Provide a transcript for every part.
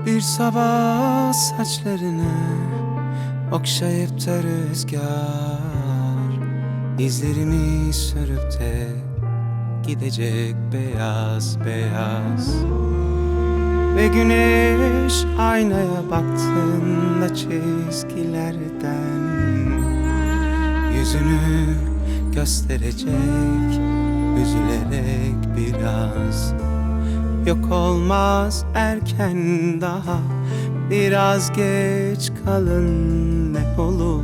Bir sabah saçlarını okşayıp da rüzgar İzlerimi sürüp de gidecek beyaz beyaz. Ve güneş aynaya baktığında çizgilerden yüzünü gösterecek, üzülerek biraz. Yok olmaz erken, daha biraz geç kalın ne olur.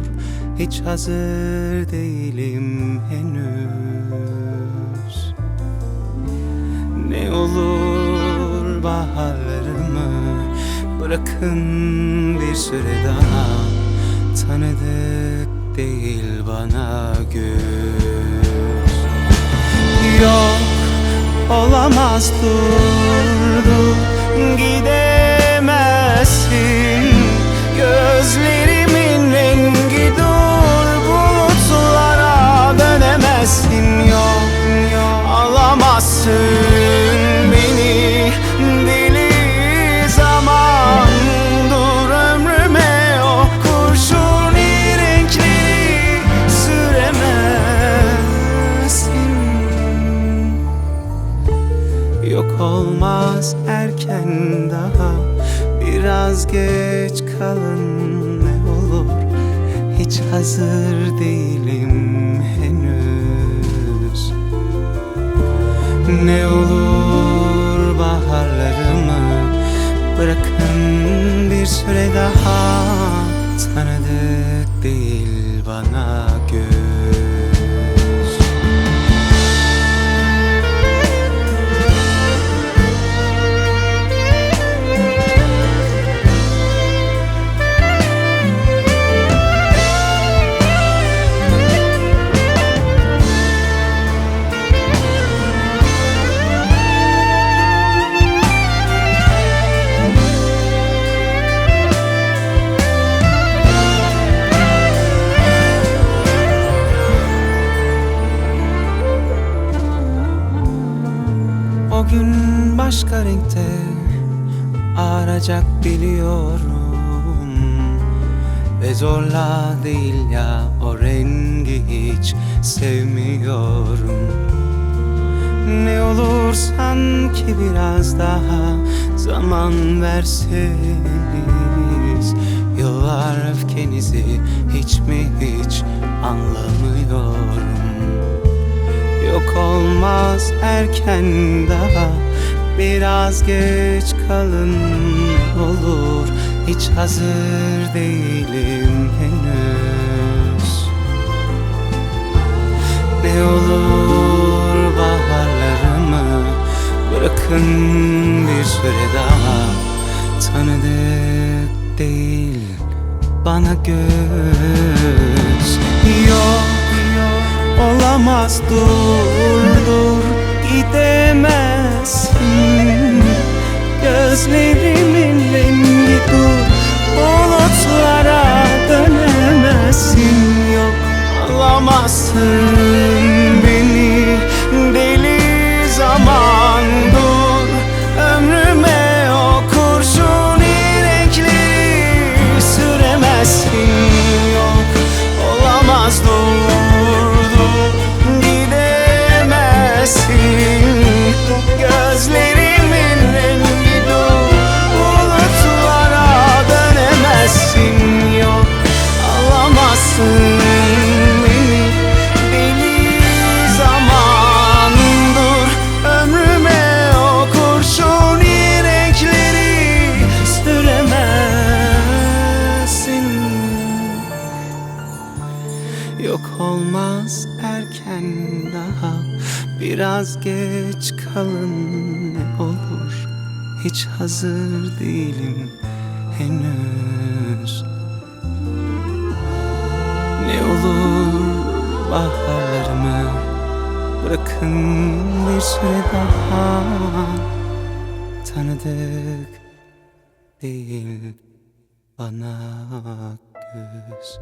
Hiç hazır değilim henüz. Ne olur baharlarımı bırakın bir süre daha. Tanıdık değil bana göz. Yok olamaz, dur gidemezsin. Gözlerimin rengi dur, bulutlara dönemezsin. Yok alamazsın beni, deli zaman. Dur ömrüme o kurşuni renkleri süremezsin. Yok olmaz erken, daha biraz geç kalın ne olur. Hiç hazır değilim henüz. Ne olur baharlarımı bırakın bir süre daha. Tanıdık değil bana göz. O gün başka renkte ağaracak biliyorum. Ve zorla değil ya, o rengi hiç sevmiyorum. Ne olur sanki biraz daha zaman verseniz. Yıllar öfkenizi hiç mi hiç anlamıyorum. Yok olmaz erken, daha biraz geç kalın olur. Hiç hazır değilim henüz. Ne olur baharlarımı bırakın bir süre daha. Tanıdık değil bana göz. Yok olamaz, dur gidemezsin. Gözlerimin rengi dur, bulutlara dönemezsin. Yok alamazsın beni, deli zaman. Dur ömrüme o kurşuni renkleri süremezsin. Yok olamaz, gözlerimin rengi dur, bulutlara dönemezsin. Yok alamazsın beni, deli zaman. Dur ömrüme o kurşuni renkleri süremezsin. Yok olmaz erken, daha biraz geç kalın ne olur. Hiç hazır değilim henüz. Ne olur baharlarımı bırakın bir süre daha. Tanıdık değil bana göz.